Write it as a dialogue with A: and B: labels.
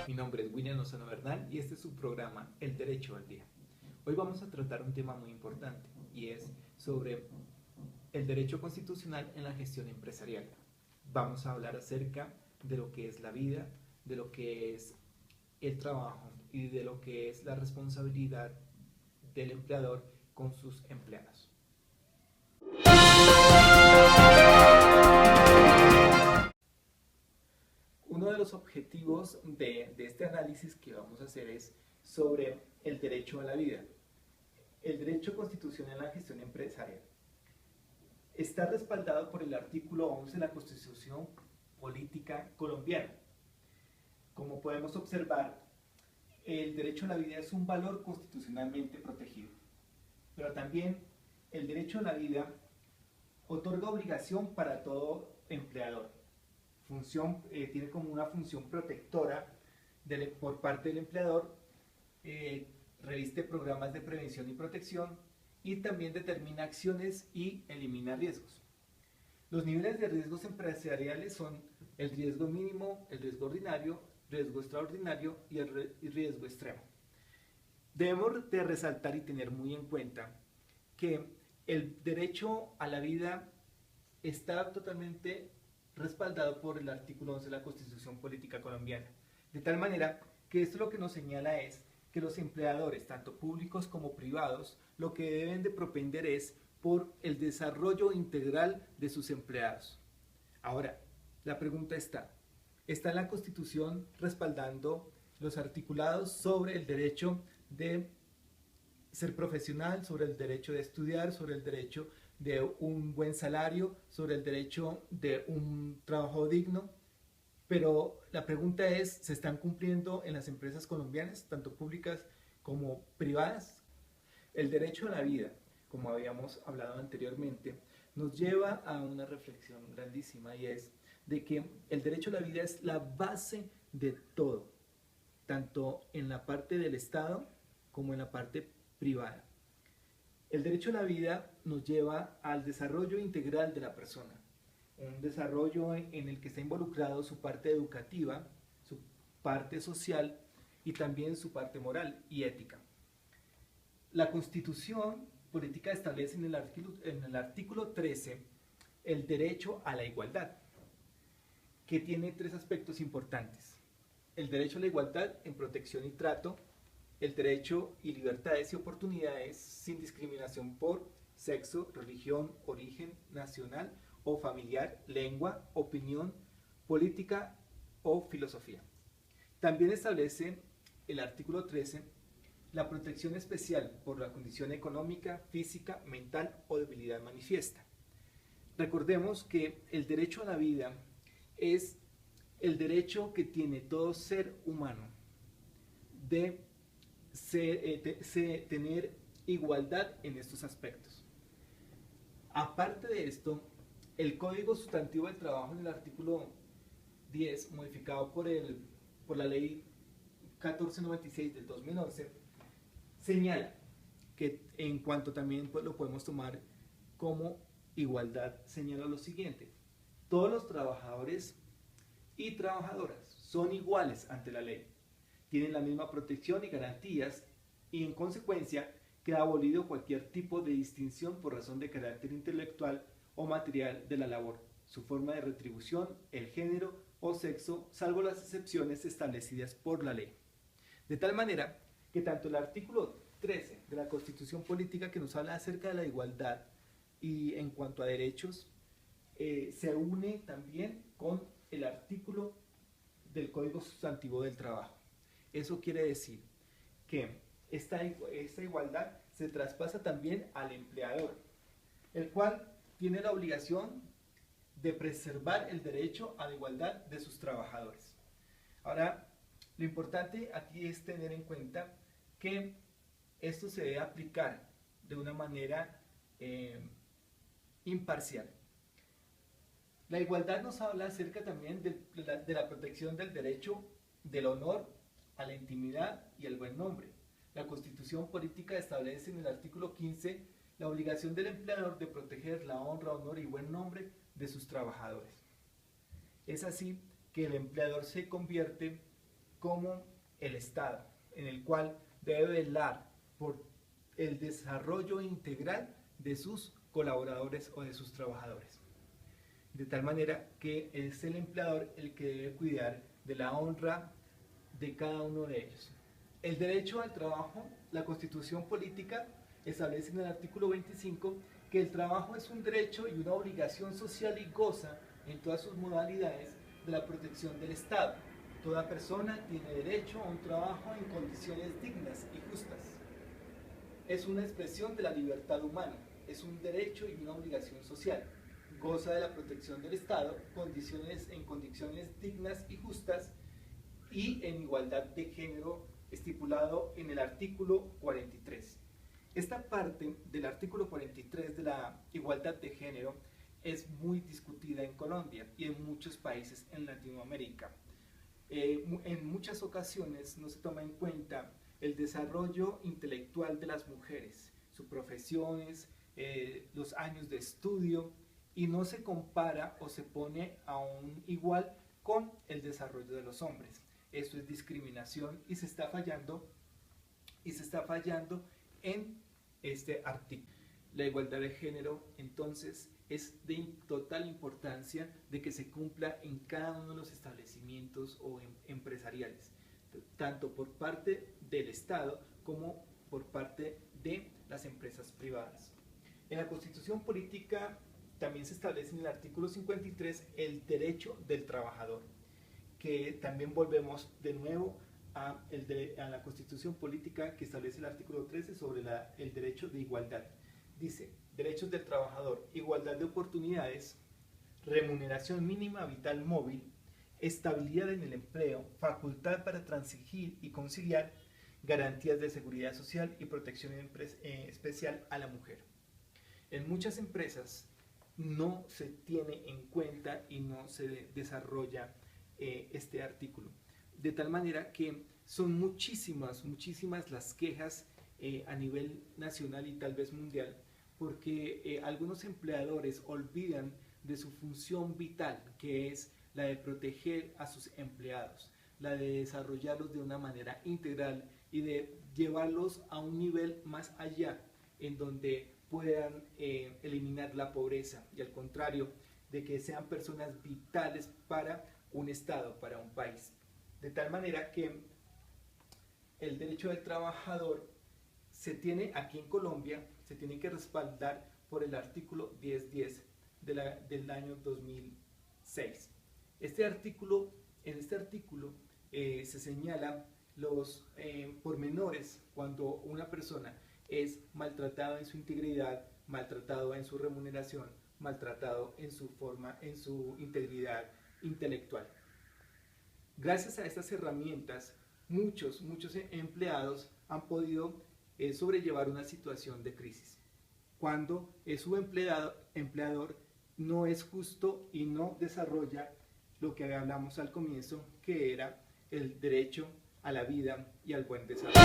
A: Mi nombre es William Lozano Bernal y este es su programa El Derecho al Día. Hoy vamos a tratar un tema muy importante y es sobre el derecho constitucional en la gestión empresarial. Vamos a hablar acerca de lo que es la vida, de lo que es el trabajo y de lo que es la responsabilidad del empleador con sus empleados. Uno de los objetivos de este análisis que vamos a hacer es sobre el derecho a la vida. El derecho constitucional en la gestión empresarial está respaldado por el artículo 11 de la Constitución Política Colombiana. Como podemos observar, el derecho a la vida es un valor constitucionalmente protegido, pero también el derecho a la vida otorga obligación para todo empleador. Tiene como una función protectora por parte del empleador, reviste programas de prevención y protección y también determina acciones y elimina riesgos. Los niveles de riesgos empresariales son el riesgo mínimo, el riesgo ordinario, riesgo extraordinario y el riesgo extremo. Debemos de resaltar y tener muy en cuenta que el derecho a la vida está totalmente respaldado por el artículo 11 de la Constitución Política Colombiana, de tal manera que esto lo que nos señala es que los empleadores, tanto públicos como privados, lo que deben de propender es por el desarrollo integral de sus empleados. Ahora, la pregunta ¿está en la Constitución respaldando los articulados sobre el derecho de ser profesional, sobre el derecho de estudiar, sobre el derecho de un buen salario, sobre el derecho de un trabajo digno? Pero la pregunta es, ¿se están cumpliendo en las empresas colombianas, tanto públicas como privadas? El derecho a la vida, como habíamos hablado anteriormente, nos lleva a una reflexión grandísima y es de que el derecho a la vida es la base de todo, tanto en la parte del Estado como en la parte privada. El derecho a la vida nos lleva al desarrollo integral de la persona, un desarrollo en el que está involucrado su parte educativa, su parte social y también su parte moral y ética. La Constitución Política establece en el artículo 13 el derecho a la igualdad, que tiene tres aspectos importantes: el derecho a la igualdad en protección y trato, el derecho y libertades y oportunidades sin discriminación por sexo, religión, origen nacional o familiar, lengua, opinión, política o filosofía. También establece el artículo 13 la protección especial por la condición económica, física, mental o debilidad manifiesta. Recordemos que el derecho a la vida es el derecho que tiene todo ser humano de tener igualdad en estos aspectos. Aparte de esto, el Código Sustantivo del Trabajo en el artículo 10, modificado por la ley 1496 del 2011, señala que en cuanto también lo podemos tomar como igualdad, señala lo siguiente: todos los trabajadores y trabajadoras son iguales ante la ley, tienen la misma protección y garantías, y en consecuencia queda abolido cualquier tipo de distinción por razón de carácter intelectual o material de la labor, su forma de retribución, el género o sexo, salvo las excepciones establecidas por la ley. De tal manera que tanto el artículo 13 de la Constitución Política, que nos habla acerca de la igualdad y en cuanto a derechos, se une también con el artículo del Código Sustantivo del Trabajo. Eso quiere decir que esta igualdad se traspasa también al empleador, el cual tiene la obligación de preservar el derecho a la igualdad de sus trabajadores. Ahora, lo importante aquí es tener en cuenta que esto se debe aplicar de una manera imparcial. La igualdad nos habla acerca también de la protección del derecho del honor a la intimidad y el buen nombre. La Constitución Política establece en el artículo 15 la obligación del empleador de proteger la honra, honor y buen nombre de sus trabajadores. Es así que el empleador se convierte como el Estado, en el cual debe velar por el desarrollo integral de sus colaboradores o de sus trabajadores. De tal manera que es el empleador el que debe cuidar de la honra de cada uno de ellos. El derecho al trabajo, la Constitución Política establece en el artículo 25 que el trabajo es un derecho y una obligación social y goza en todas sus modalidades de la protección del Estado. Toda persona tiene derecho a un trabajo en condiciones dignas y justas. Es una expresión de la libertad humana, es un derecho y una obligación social. Goza de la protección del Estado en condiciones dignas y justas y en igualdad de género estipulado en el artículo 43. Esta parte del artículo 43 de la igualdad de género es muy discutida en Colombia y en muchos países en Latinoamérica. En muchas ocasiones no se toma en cuenta el desarrollo intelectual de las mujeres, sus profesiones, los años de estudio, y no se compara o se pone a un igual con el desarrollo de los hombres. Esto es discriminación y se está fallando en este artículo. La igualdad de género, entonces, es de total importancia de que se cumpla en cada uno de los establecimientos o empresariales, tanto por parte del Estado como por parte de las empresas privadas. En la Constitución Política también se establece en el artículo 53 el derecho del trabajador, que también volvemos de nuevo a la Constitución Política, que establece el artículo 13 sobre el derecho de igualdad. Dice: derechos del trabajador, igualdad de oportunidades, remuneración mínima vital móvil, estabilidad en el empleo, facultad para transigir y conciliar, garantías de seguridad social y protección especial a la mujer. En muchas empresas no se tiene en cuenta y no se desarrolla este artículo, de tal manera que son muchísimas las quejas a nivel nacional y tal vez mundial, porque algunos empleadores olvidan de su función vital, que es la de proteger a sus empleados, la de desarrollarlos de una manera integral y de llevarlos a un nivel más allá, en donde puedan eliminar la pobreza, y al contrario, de que sean personas vitales para un Estado, para un país. De tal manera que el derecho del trabajador se tiene aquí en Colombia, se tiene que respaldar por el artículo 1010 del año 2006. En este artículo se señala los pormenores cuando una persona es maltratada en su integridad, maltratado en su remuneración, maltratado en su integridad intelectual. Gracias a estas herramientas, muchos empleados han podido sobrellevar una situación de crisis, cuando su empleador no es justo y no desarrolla lo que hablamos al comienzo, que era el derecho a la vida y al buen desarrollo.